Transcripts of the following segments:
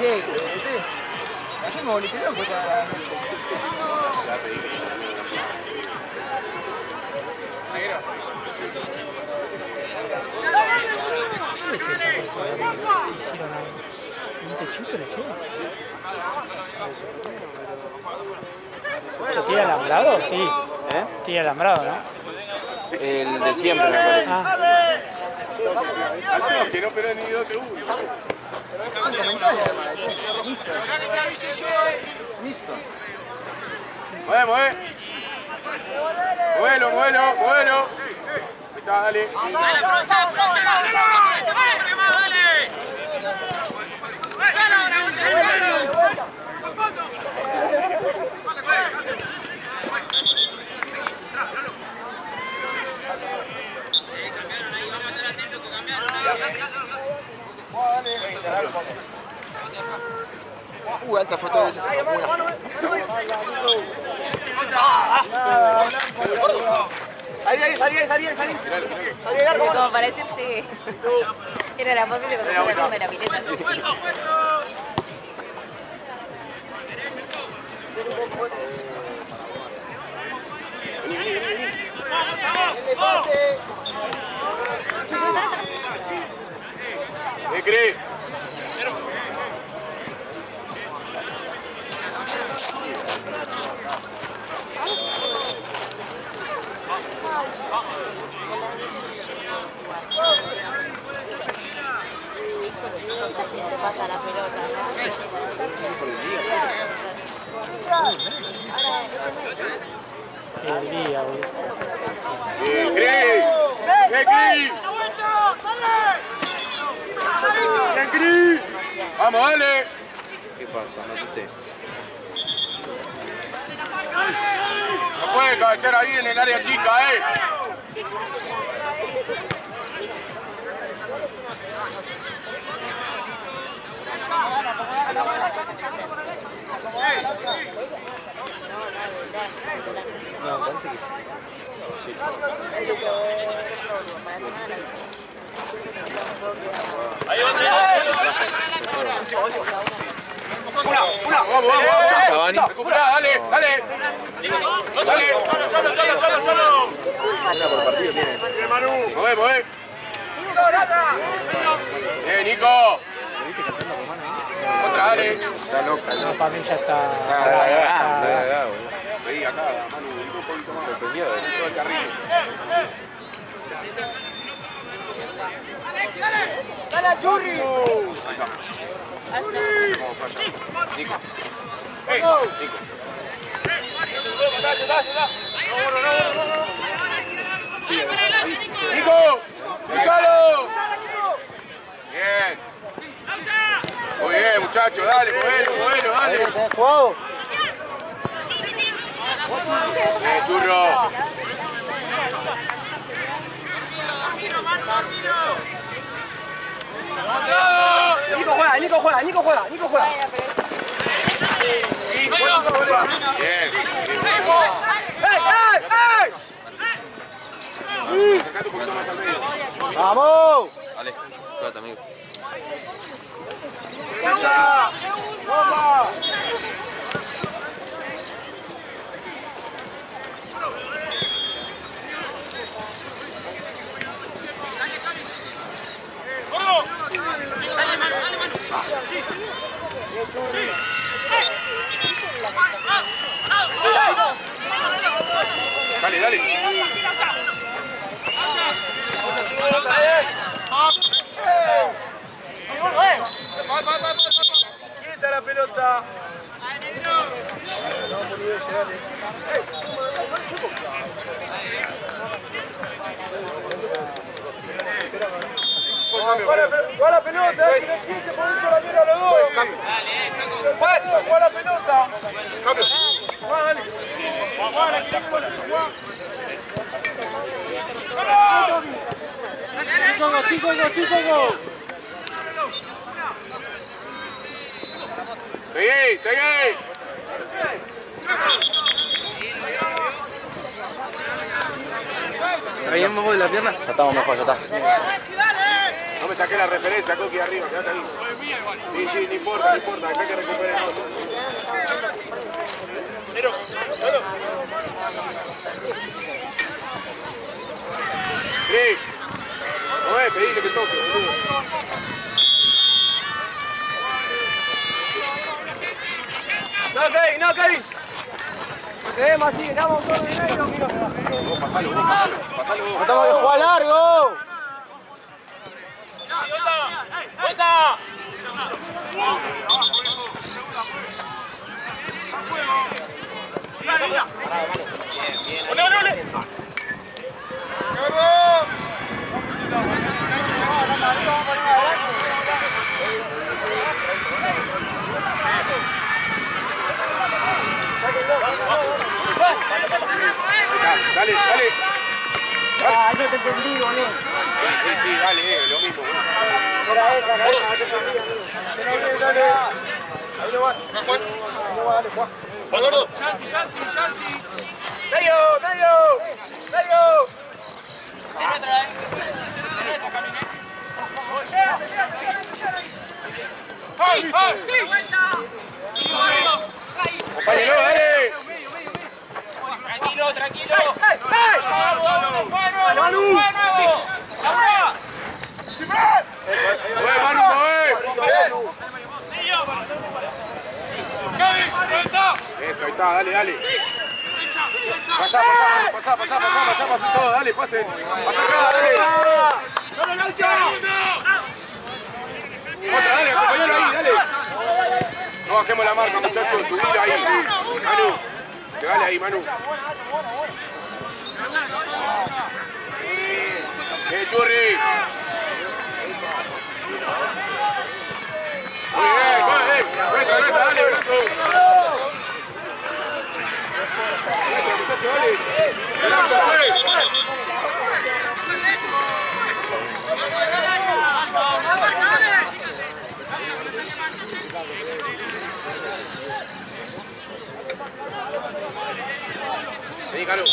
Sí. Hacemos bolitero pues ya. ¿Qué es esa cosa que hicieron ahí? ¿Un techito le hicieron? ¿Lo tiene alambrado? Sí. ¿Eh? Tiene alambrado, ¿no? El de siempre, me parece. Ah. Que no pero ni 2 segundos. Listo. Mueve. Muelo. Ahí está, dale. Alta foto de esa. Salí. Como parece que era la foto de cuando se la de la pileta. ¿Qué crees? Pasa la pelota, Qué día, boludo. Cris. Vamos, dale. ¿Qué pasa? No te. No puede cabecear ahí en el área chica, No, parece que sí. Ahí otra. Vamos. Cavani. Recuperá, dale. Solo. Una por partido tienes. Mueve. Nico. Otra, dale. Está loca, No, para mí ya está. Veí acá, Manu, un poquito más. Me sorprendió. Todo el carril. ¡Dale, Churri! Ahí está. Nico. Nico. ¡Fíjalo! Bien. Muy bien, muchachos, dale, bueno, dale. ¡Jugado! Turro. Nico juega. Bien. ¡Vamos! Dale, cuídate, amigo. Dale. Quita la pelota. Juega la pelota, tiene 15 por dentro la mira a los dos. Juega la pelota. Cambio. Cinco gol. Seguí. ¿Está bien, Momo, de la pierna? Ya estamos mejor, ya está. No me saqué la referencia, Coqui, arriba, quédate ahí. Sí, sí, no importa, acá hay que recuperar el otro. Rick, no pedile que toque, boludo. No, Kevin. No quedemos así, estamos todos en el medio. Vos pasalo. Tenemos que jugar largo. Dale. Ah, yo te entendí, boludo. Sí, dale, lo mismo. Era esa, no te entendí. Dale. Ahí lo va. Dale, Juan. Medio. Compañero, dale. Tranquilo. Manu. Manu, Eso, ahí está, dale. Pasá todo, dale, pase. Pasa acá, dale. Otra, dale, compañero ahí, dale. No bajemos la marca, muchachos, subir ahí. Manu, pegale ahí, Manu. Churri. Muy bien, vete, dale, brazo. Brazo, muchacho, dale. Brazo, Vení, Caru.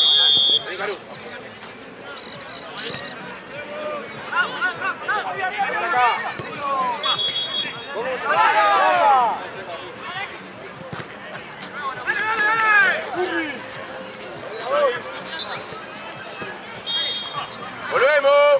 ¡Volvemos!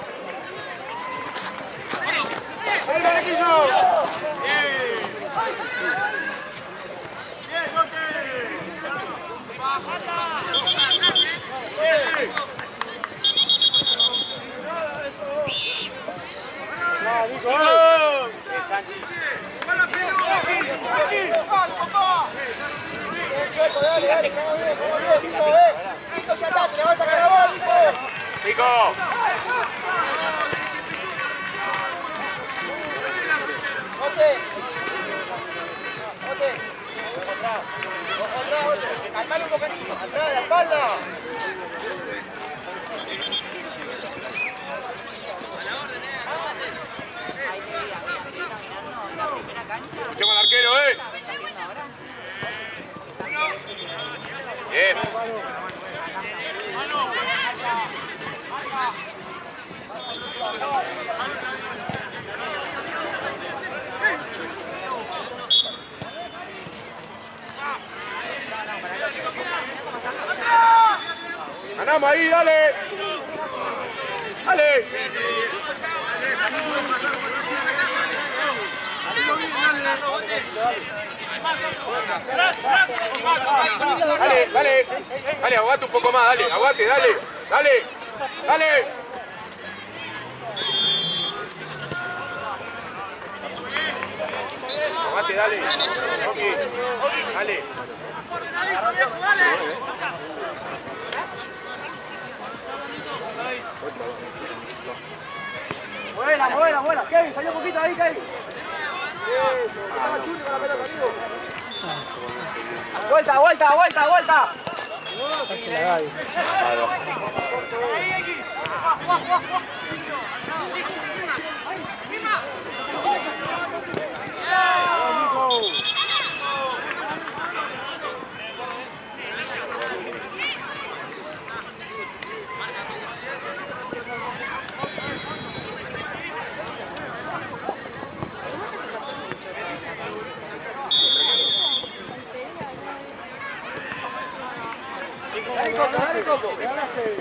Nico. Calmale un poquitito, atrás de la espalda. Escuchemos al arquero, Bien. Ganamos ahí, dale. Dale, aguante un poco más, dale. Aguante. Okay. Dale. Buena. Kevin, salió un poquito ahí, Kevin. Estaba Chuli con la pelota, amigo. Vuelta. Casi la Gaby. loco. Me ganaste.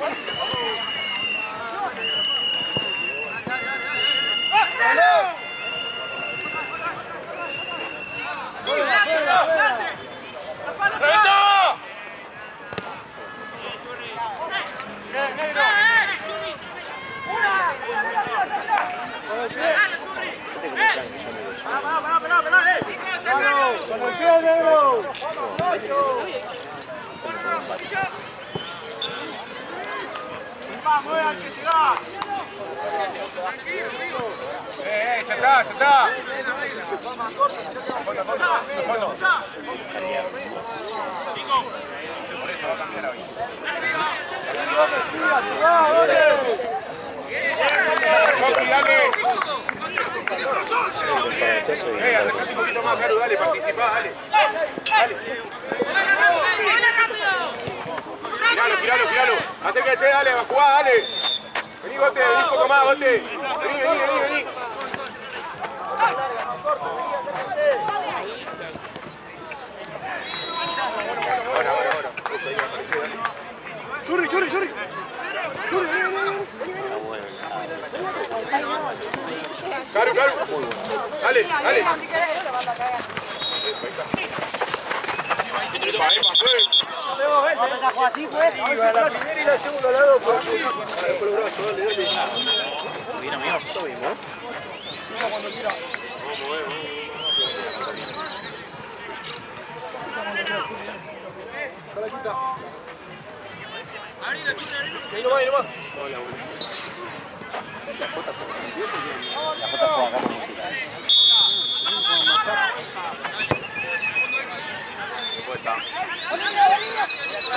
Con el pie, negro. Vamos, hay que llegar. Ya está, ya está. Fondo. Por eso va a cambiar hoy. Coqui, dale. Acercate un poquito más, Caru, dale, participá, dale. Tiralo. Acércate, dale, jugá, dale. Vení, Gote, vení un poco más, Gote. Vení. Ahora. Churri. Caru. Dale. Así fue. La primera y la segunda lado. Por el brazo, dale. Bien, amigo, todo bien, ¿no? Cuando tira. Ahí nomás. La Jota juega acá con música.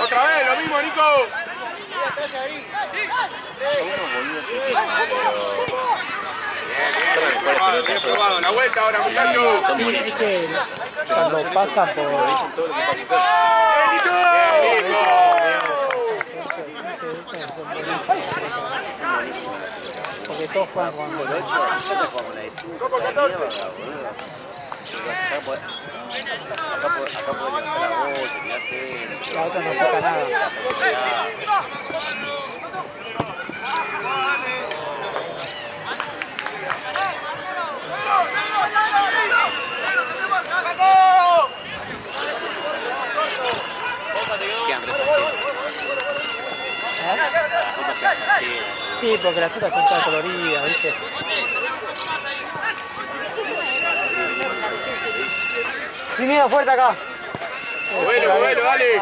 Otra vez, lo mismo, Nico. Bien probado. La vuelta ahora, muchachos. Sí, es que cuando pasan por... Porque todos juegan con el 8. Ya se juega con la de 5. Acá puede levantar la bocha, tirarse. La otra no toca nada. Quedan re facheros. Sí, porque las otras son todas coloridas, ¿viste? Sin miedo, fuerte acá. Bueno, dale.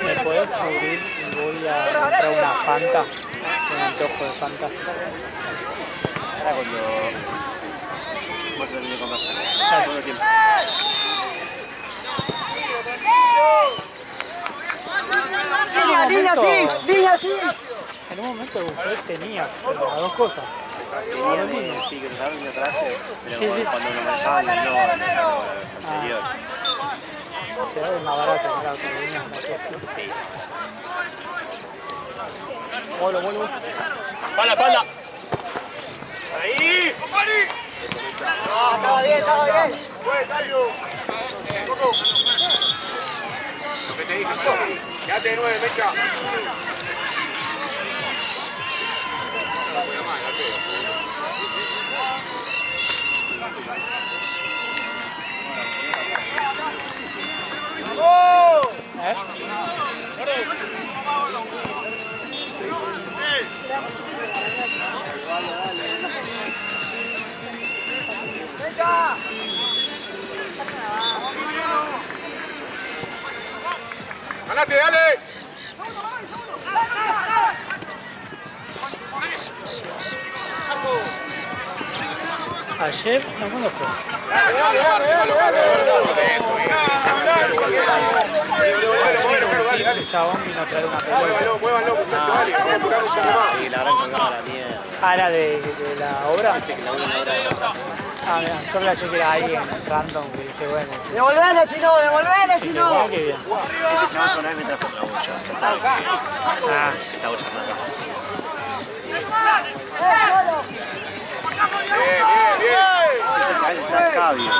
¿Me podés cubrir y voy a comprar una Fanta? Un antojo de Fanta. Ahora cuando... Vos se termine de comprar. Segundo tiempo. Niña, sí. En un momento Buffet tenía las dos cosas. Sí, que trataron de traje, pero Sí. cuando lo manejaban no en la anterior. Se da más barato, claro, con niñas como que. Sí. Vuelo. Espalda. Ahí. Estaba bien. Fue, Cario. Lo que te dije, Manu. Quédate de 9, Mecha. ¡Ganate, dale! Ayer, no, ¿cuándo fue? Estaba y no traer una pelota. Muévanlo, muchachos, dale. Vamos a apurar un poco más. Y la habrán colgado a la mierda. Ah, era de la obra. Parece que la única hora de la Ah, mira, yo pensé que era alguien random que dije, bueno. Devolvele si no. Dije, bueno, qué bien. Este chaval sonaba mientras por la bocha. Ya saben Ah, que esa bocha no Bien. a veces está cabio.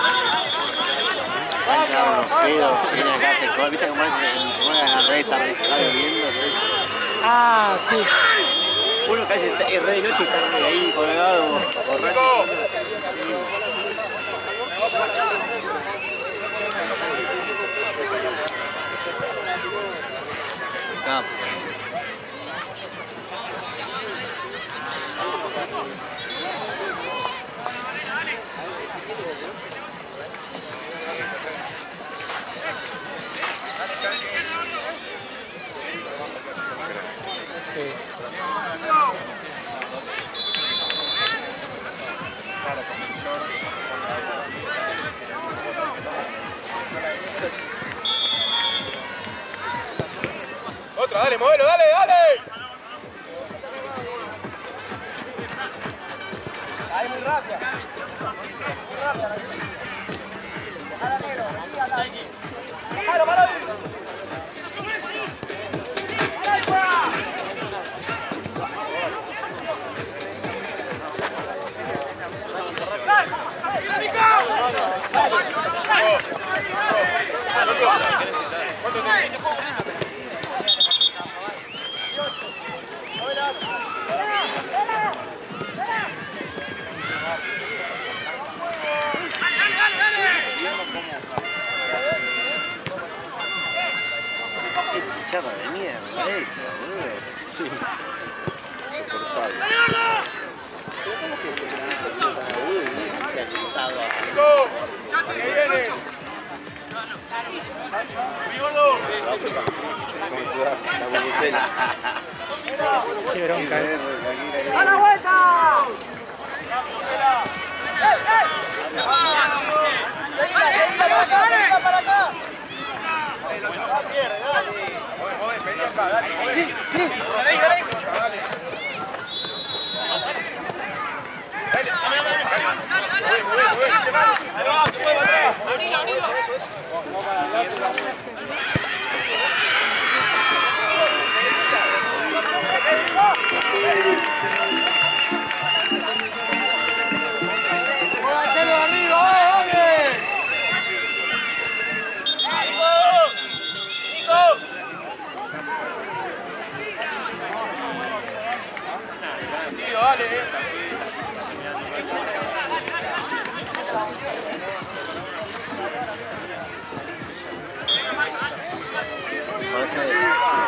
A veces hago unos pedos, viene acá, se come, viste cómo se pone en la reta, está bebiendo, Ah, sí. Uno que es re de noche y está ahí colgado, borracho. Capo. Otra, dale, modelo, dale, dale. Ahí muy rápida. Muy rápida. Dejala negro. Dejalo, para. Qué chicharra de mierda esa, boludo. Sí. Insoportable. Eso. Que viene. La bubucela. Qué bronca. ¡A la vuelta! Seguila para acá. Joder, vení acá, dale. Sí, sí.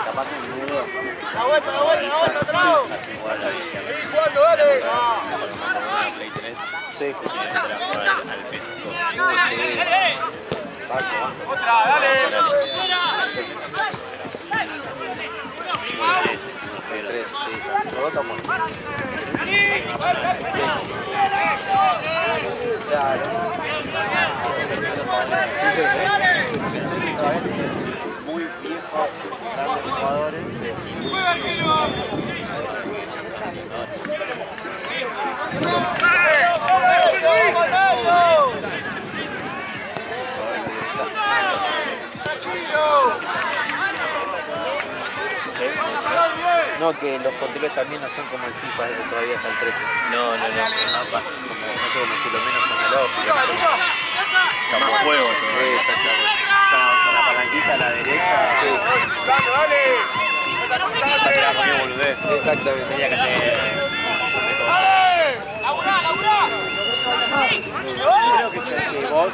Capaz que un nudo. La vuelta, atrás. Así igual la visión. ¿Cuándo, dale? Una Play 3. Sí, que tienes que jugar al PES 2. Otra, dale. El 3, sí. Lo votamos. Claro. Muy viejos, grandes jugadores y muy No, que los controles también no son como el FIFA, todavía está el 13. No, como, no sé cómo decirlo, menos analógico. como juego todavía. Exactamente. Con la palanquita a la derecha. Sí. Aparte la ponía boludez. Exactamente. Tenía que hacer. Creo que es que vos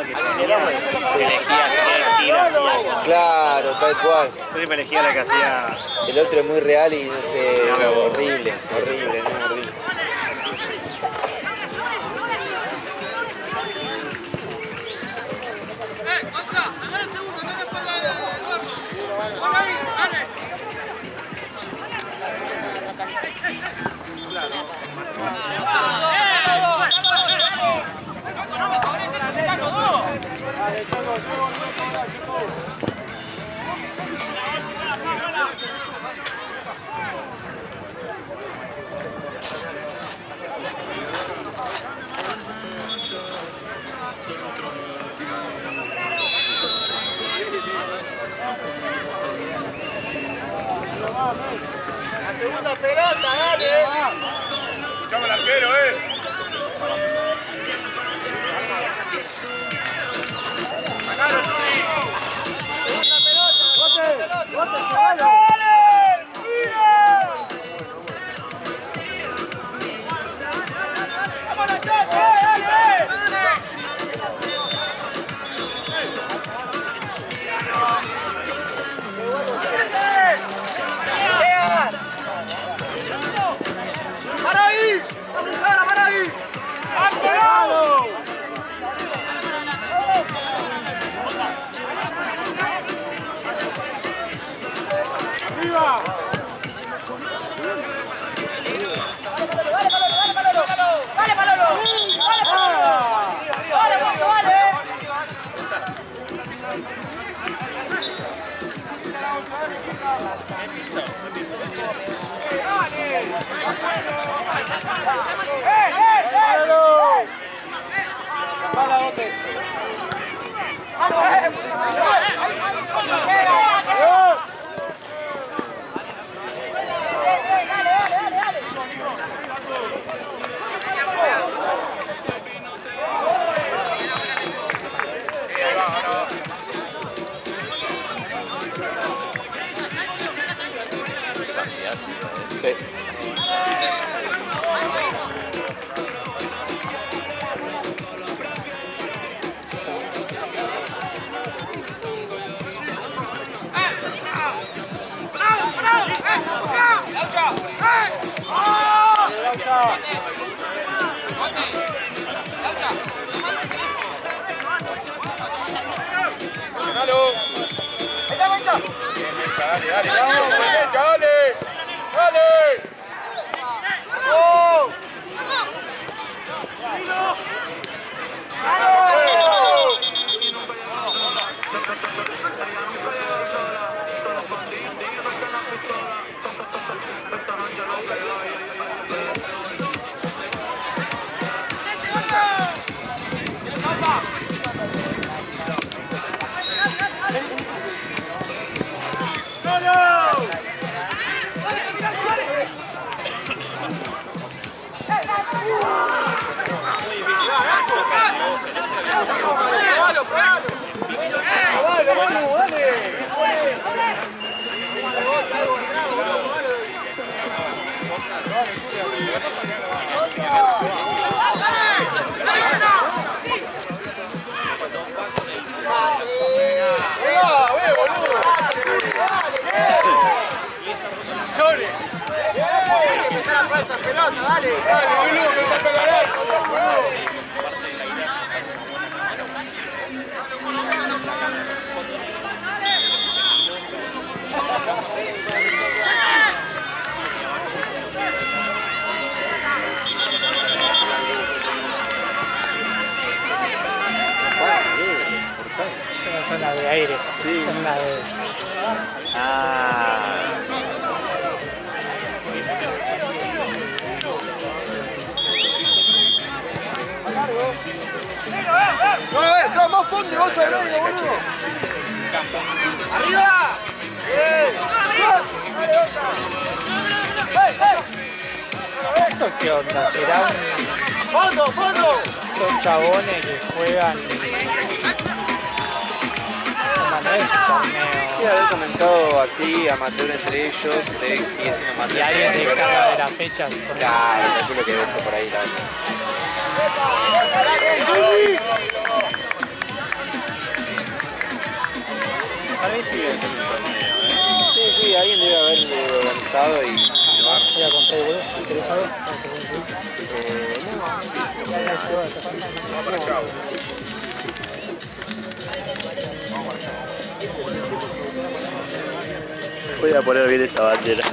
que se elegías qué tiro hacía. Claro, tal cual. Yo siempre elegía la que hacía. El otro es muy real y no sé, No, horrible, horrible, no horrible. La segunda pelota, dale. Escuchame al arquero, Segunda pelota, bote, bote, Son las de aire. Sí. Son las de... No, Fran, más fondo y vas a ver, boludo. ¡Arriba! ¿Esto qué onda? ¿Será ¡Fondo, fondo! los chabones que juegan? No es un torneo. Sí, haber comenzado así, amateur entre ellos, sigue siendo amateur. Y alguien se encarga de las fechas. Claro, calculo que debe ser por ahí la verdad. Para mí sí debe ser un torneo, Sí, alguien debe haber organizado y llevar. Voy a comprar el huevo, ¿interesado? Voy a poner bien esa bandera.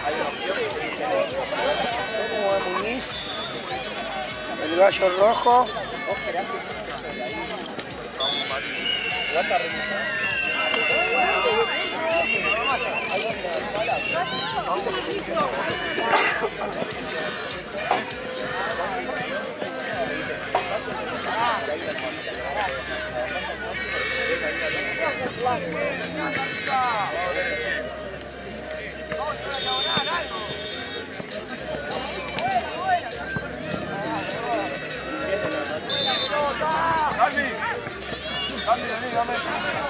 Hay gallo rojo.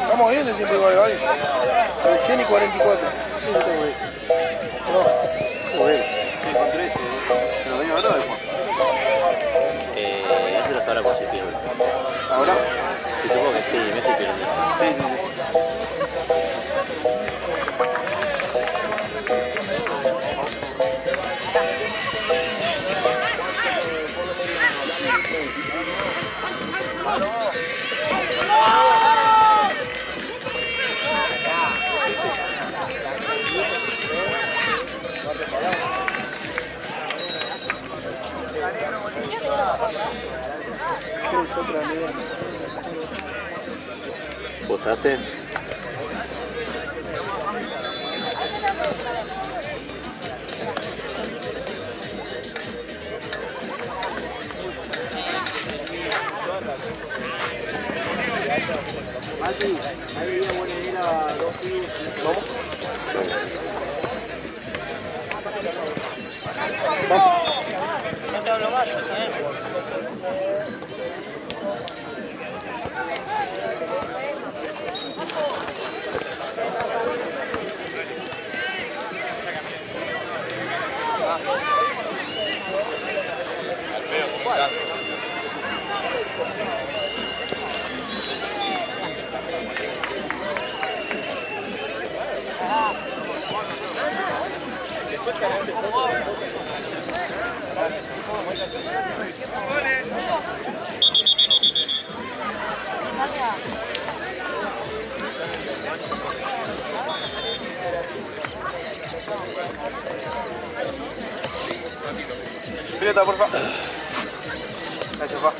Estamos bien en tiempo igual, ¿vale? Recién y 44. Sí, yo tengo ahí. No. Muy bien. Sí, encontré esto. ¿Se lo venía a hablar de Juan? Eso lo sabrá cuando se pierde. ¿Ahora? Y supongo que sí, Messi pierde. Sí, sí, sí. Es otra liga. ¿Gustaste? No te hablo gallo, está bien. Pileta, por favor. Gracias, pa.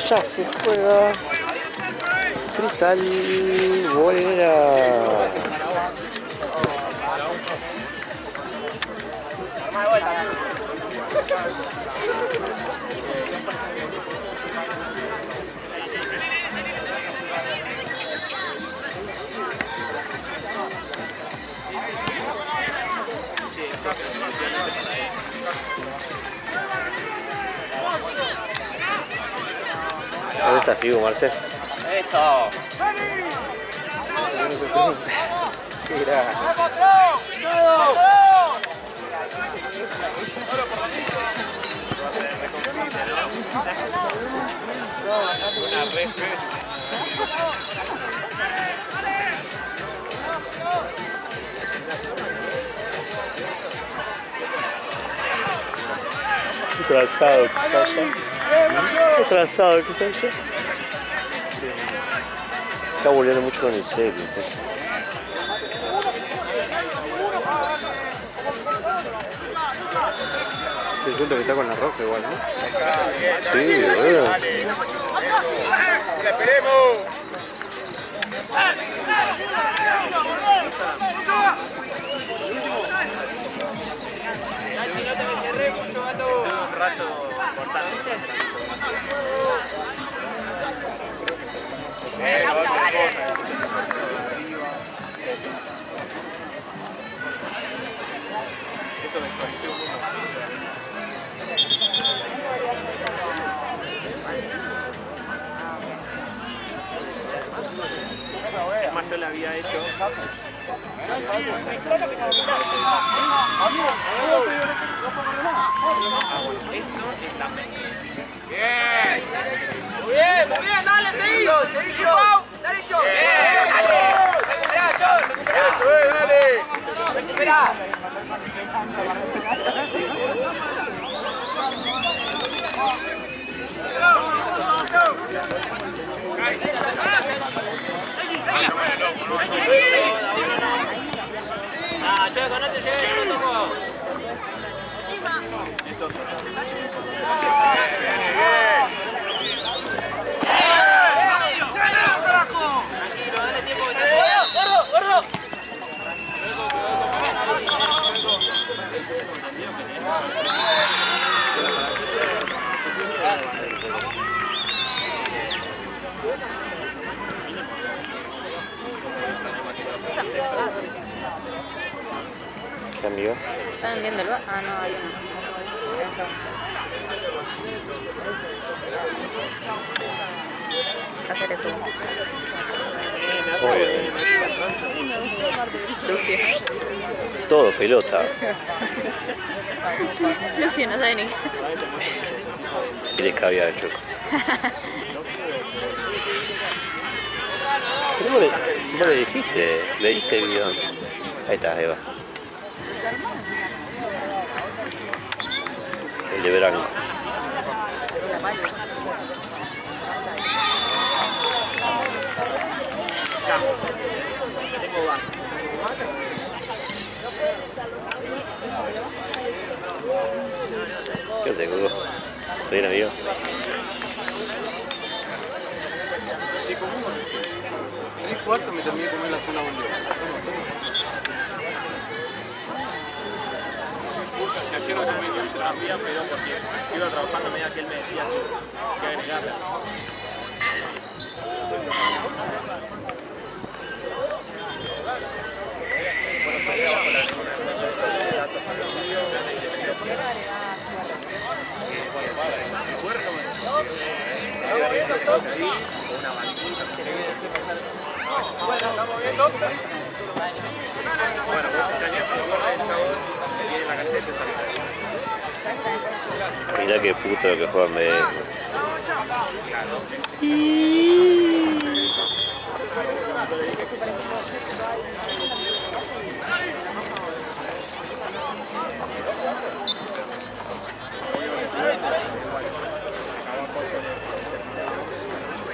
Ya se juega. Cristal Bolera. ¿Dónde está Figo, Marcel? Eso. Atrasado que está allá. Atrasado que está allá. Está volviendo mucho con el serio. Te suelto que está con la roja igual, ¿no? Sí, bueno. ¡La esperemos! Un rato importante. Eso me pareció un poco. Más no la había hecho. ¡Bien! Muy bien, dale, seguí. Dale, Cho. Recuperá, Cho, recuperá. ¡Eso es, dale! Recuperá. ¿Qué amigo? ¿Están viendo el bar? Ah, no, hay uno. Hacer eso. Lucio. Todo pelota. Lucio no sabe ni qué. Quieres caviar, Choco. Pero vos le dijiste, le diste el guión. Ahí está, Eva. El de Branco. ¿Qué haces, Coco? ¿Está bien, amigo? Sí, comimos así. 3/4 me terminé de comer la zona boliviana. Ayer no tuve que tranvía, pero porque iba trabajando a medida que él me decía que agregarle. Mirá qué puto lo que juegan de...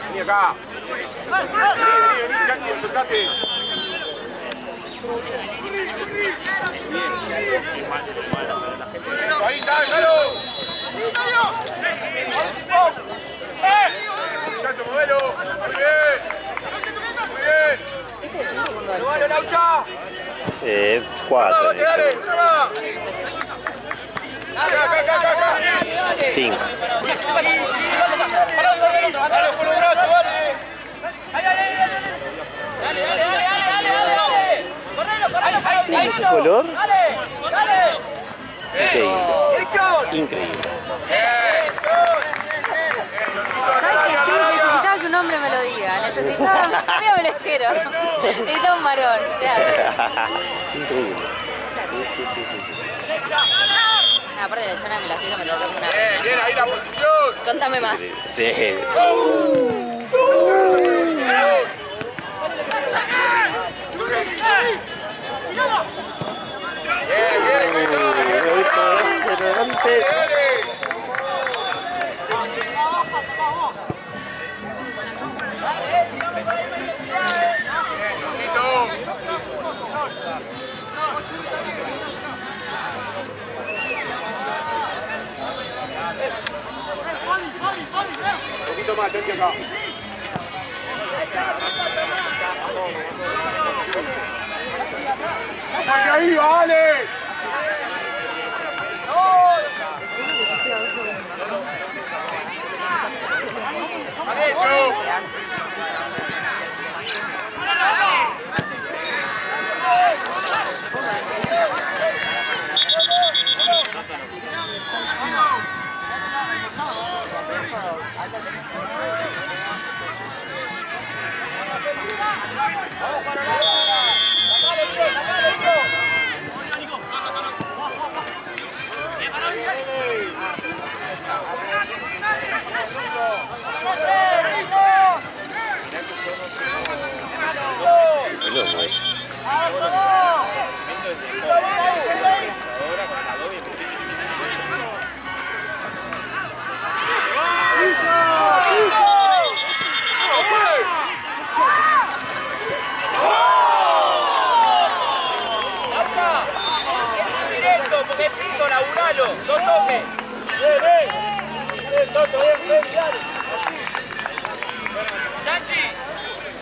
Vení acá. Vení, Chachi, acercate. Ahí está, déjalo. Muchacho, modelo. Muy bien. Muy bien. ¡Bueno, Laucha! 4 en Dale, ese. traba. Acá. 5. Dale, por el brazo, dale. ¿Ese color? Increíble. Increíble. ¿Sabes qué? Sí, necesitaba que un hombre me lo diga. Necesitaba, me sabía velejero. Necesitaba un varón. Increíble. Sí. Aparte de la chona me la siento, me trató como una... Bien, ahí la posición. Contame más. Sí. Un poquito más, Sergio, acá. ¡Vamos ahí, vale! ¡Derecho!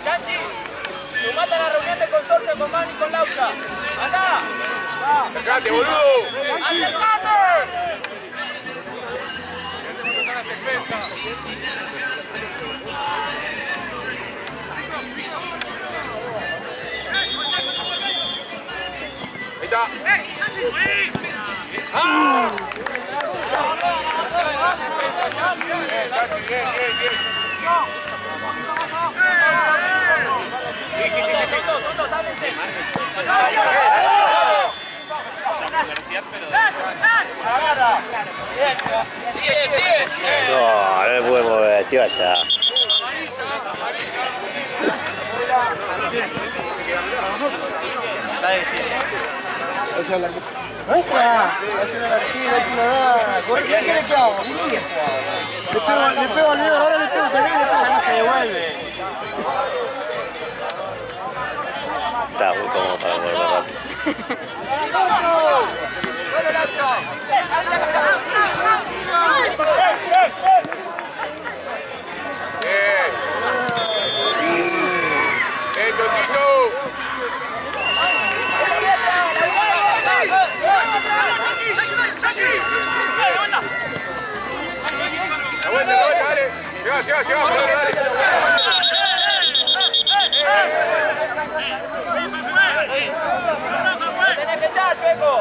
Chachi, sumate a la reunión de consorcio con Mani y con Laucha. ¡Andá! ¡Acercate, boludo! ¡Acercate! está. No, no me puede mover, así vaya. ¡Muestra! Haciendo la arquilla, no nada. ¿Qué quiere que haga? Le pego al León, ahora le pego también. Ya no se devuelve. Está muy cómodo para mover más rápido. Totito! La vuelta, dale. Llega, dale. Tenés que echar, Peco.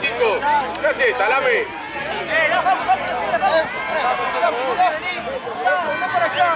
Chico, ¿qué haces? Salame. No por allá.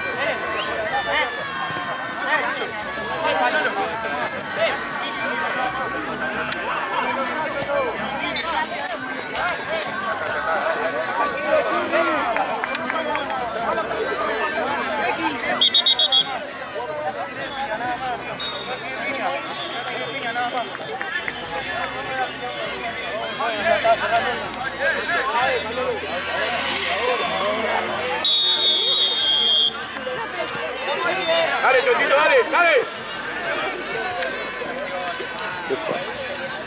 Dale, Chocito, dale.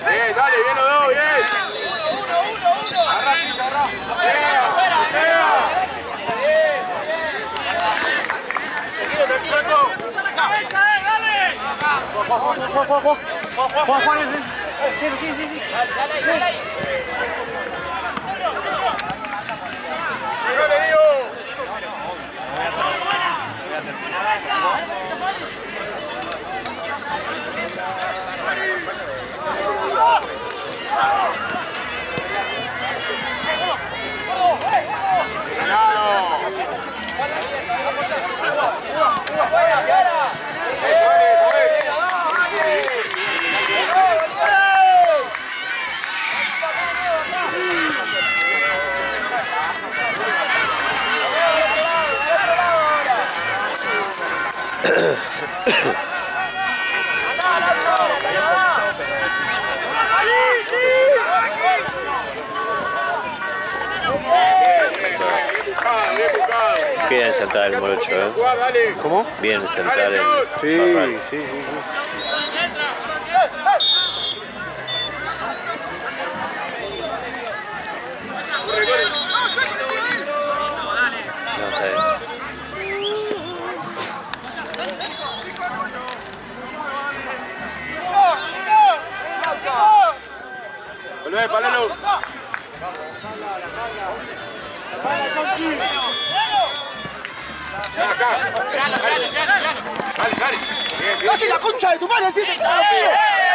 Bien, dale, bien los dos, bien. Arranca. Tranquilo. Dale ahí. Dale, Diego. Bien central el Morocho, ¿eh? ¿Cómo? Bien central el... Sí. No, está bien. Volvé, Palelo. Acá. Dale. Bien. ¡Casi la concha de tu madre! ¡Sí, te cago, pibe!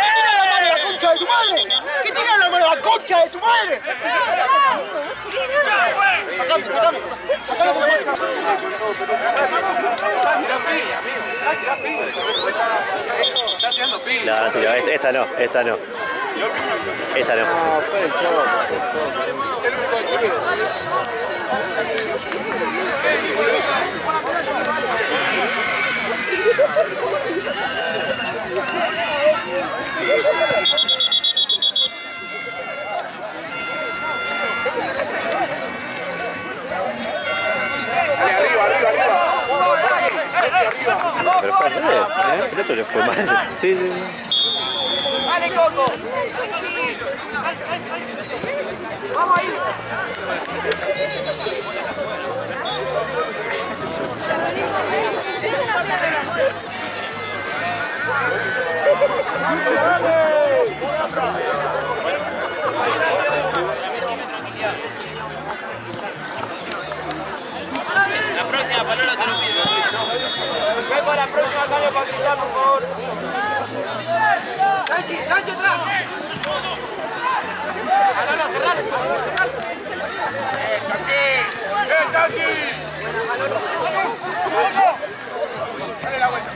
¡Que tira la mano a la concha de tu madre! ¡Que tira la mano a la concha de tu madre! Sacame. No, tira, esta no. Esta no. Ah, fue el chavo. Pero fue al revés, el otro le fue mal. Sí. ¡Dale, Coco! ¡Vamos ahí! Chachi! Chachi! Dale la vuelta.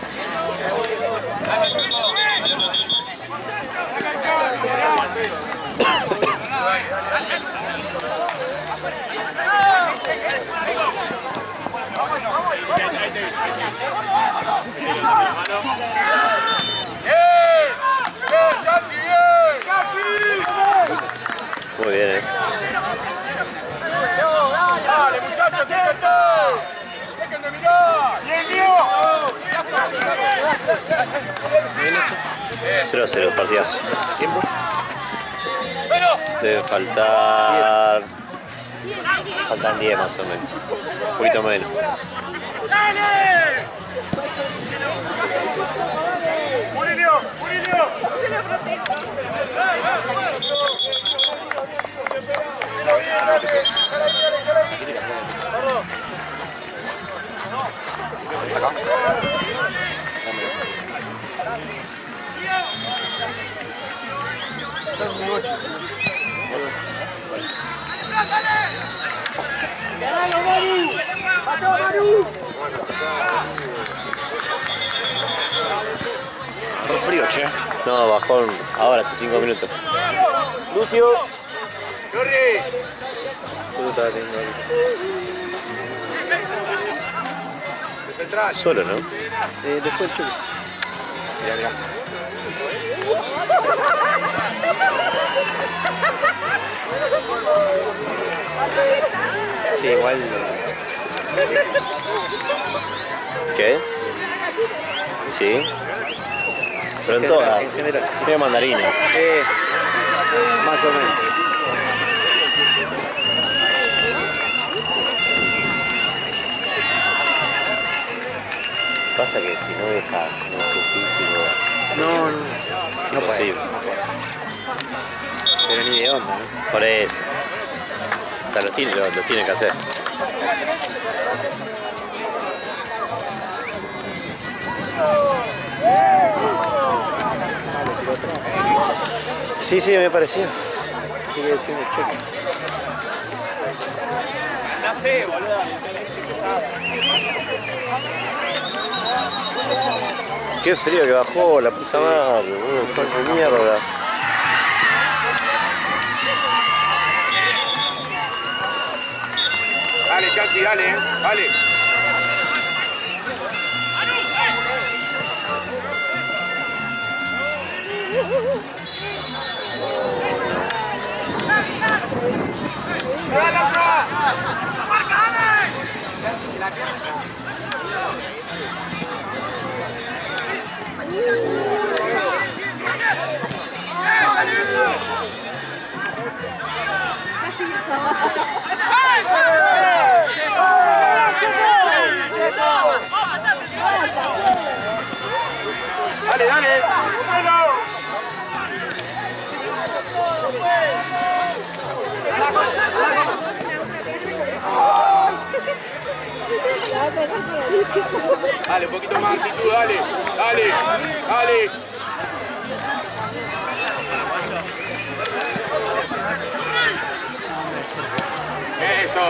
Muy bien, Dale, muchachos, déjense. Dejen de mirar. Bien, Diego. 0-0, partidazo. ¿Tiempo? Debe faltar... Faltan 10 más o menos. Un poquito menos. Murillo, Murillo. Re frío, che. No, bajón ahora, hace 5 minutos. Lucio. Corre. Puta, tengo ahí. Solo, ¿no? Después el Chucky. Mirá, mirá. Sí, igual. ¿Qué? Sí. Pero en todas. En general. Tiene mandarina. Más o menos. Pasa que si no deja con ese físico, No, es no puede. imposible. Pero ni de onda, ¿no? Por eso. O sea, lo tiene que hacer. Sí, sí, me pareció. Sigue siendo el Chucky. Qué frío que bajó, la puta madre, fue de mierda. Dale, Chachi, dale, dale. Dale, dale. Dale, un poquito más actitud, dale, dale, dale. Eso.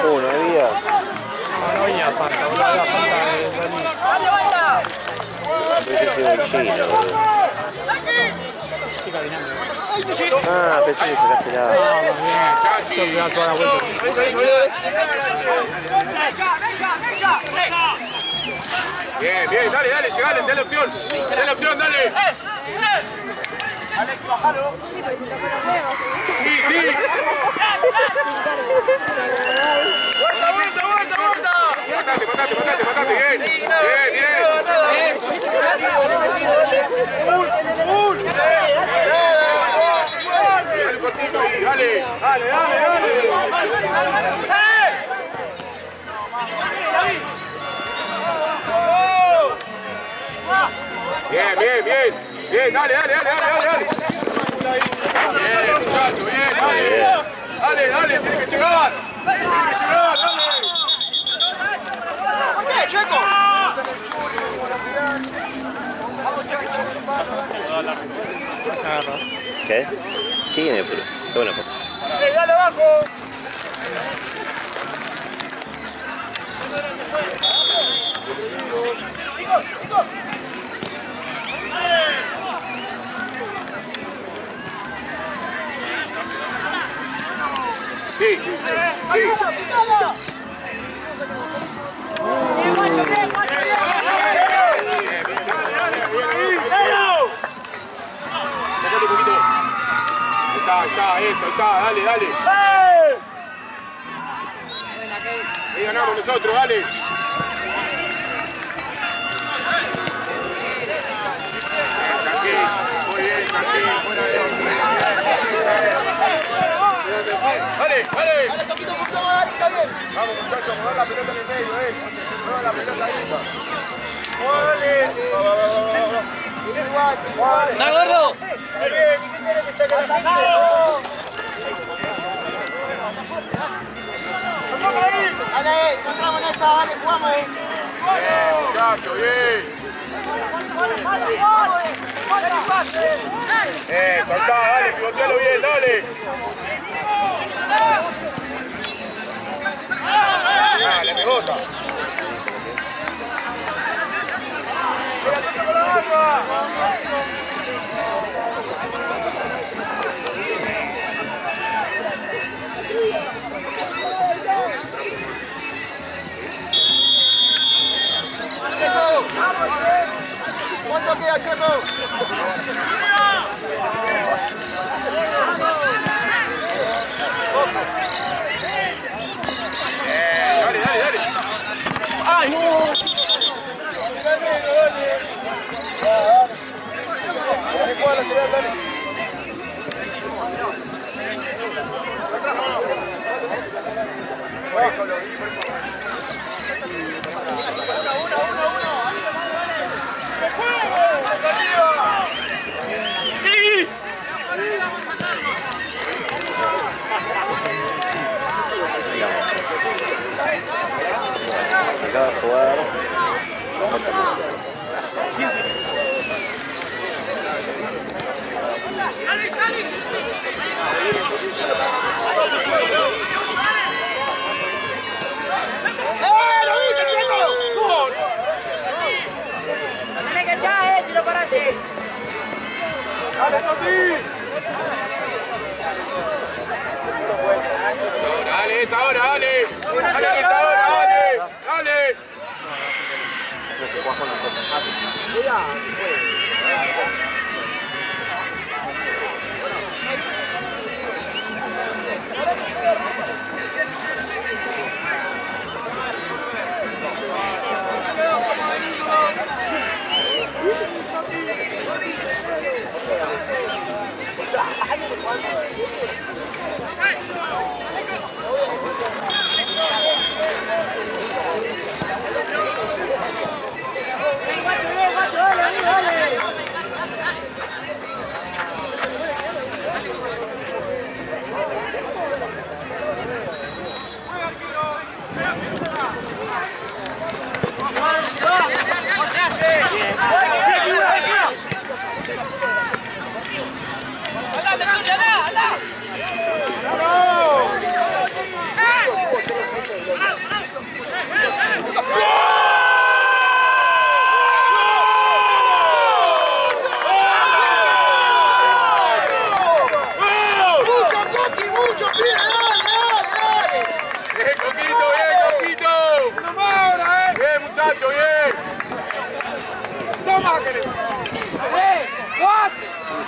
No había. No había falta, boludo, había falta de Dani. Pensé que era un chino, boludo. Sí, caminando. Ah, pensé que sacaste la. Chachi. Tengo que dar toda la vuelta. Bien, bien, dale, dale, llegale, sé la opción. Sé la opción, dale. Sí, sí. Matate, bien. Dale, cortito ahí, dale. Bien, dale. Bien, muchacho, bien, dale. Dale, tiene que llegar. Dale. ¿Por qué, Checo? Vamos, Checo. Agarró. ¿Qué? Sí, en el puro. Qué buena foto. ¡Dale abajo! Sí, sí. Sacate un poquito. Ahí está, eso, ahí está, dale, dale. Ahí ganamos nosotros, dale. Tranquilo, muy bien, tranquilo, fuera de Dale, dale. Dale, toquito un poquito más, está bien. Vamos muchachos, mover la pelota en el medio, muevan la pelota ahí. ¡Da, gordo! Dale, encontramos en esa, dale, jugamos. Bien, muchachos, bien. Soltá, dale, pivotealo bien, dale. Dale, pelota. ¿Cuánto queda, Checo? Dale, dale, dale. ¡Ay, no! Dale, juega lateral, dale. Acaba de jugar. ¡Lo viste, Checo! No tenés que echar, si lo paraste. ¡Dale, Toki! Dale, esta hora, dale. Dale, que esta hora, dale. Dale. No se juega con la foto. Ah, sí.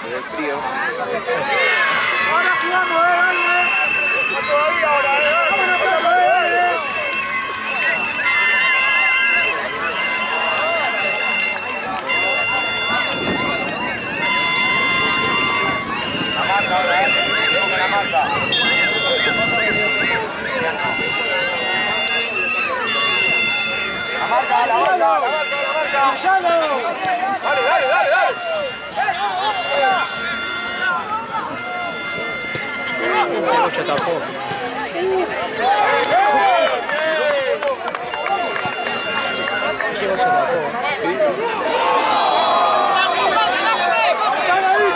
El frío. Ahora jugamos, dale. Todavía ahora, vámonos, La marca ahora, la marca. La marca, la marca, la marca, la marca. Dale, dale, dale, dale. Este Lucho tapó. Este Lucho tapó. ¡Dale,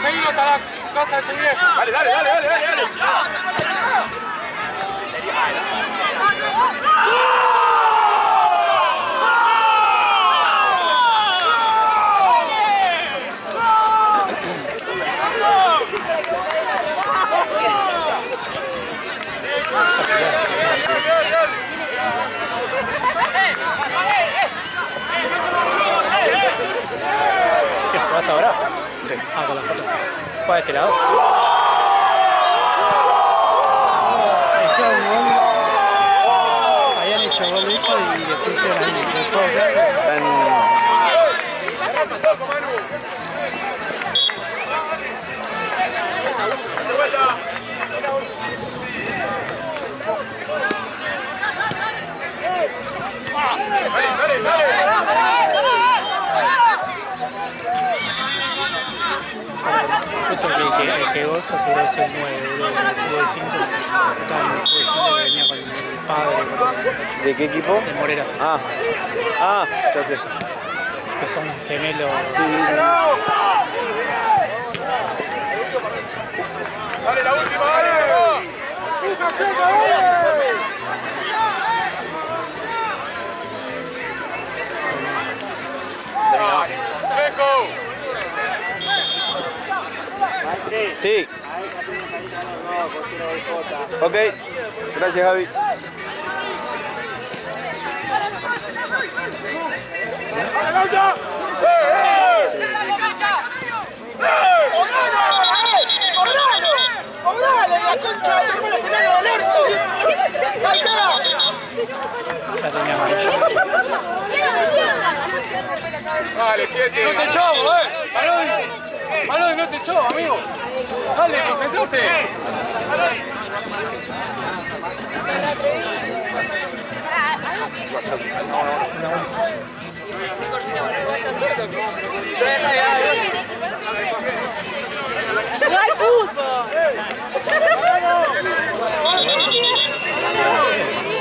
seguido hasta la casa de su vieja. Dale, dale, dale, dale, dale, dale. ¿Qué jugás ahora? Sí. Ah, con la foto. ¿Juega de este lado? Habían hecho gol eso y después hicieron ahí. Justo que goza seguro es el 9, el fútbol 5. Estaba en el fútbol 5 que venía con el padre. ¿De qué equipo? De Morera. Ah, ya sé. Que son gemelos. Dale, la última, dale. ¡Seco! Sí. Ok, gracias Javi. Ya tenía amarillo. Dale, quieto. No te echó, Malón, no te echó, amigo. Dale, concentrate. ¡No hay fútbol!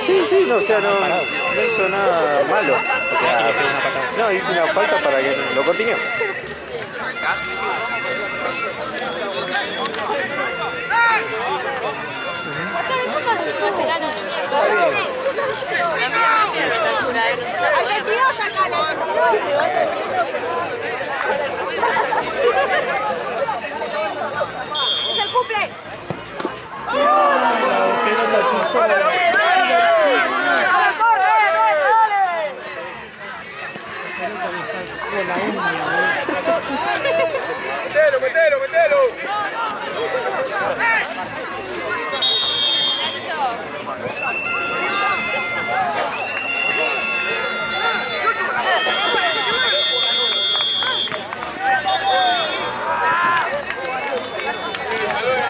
Sí, no, o sea, no hizo nada malo. O sea, no, hizo una falta para que lo cortineó. Al 22 acá, al 22. ¡Es el cumple! La pelota es un solo.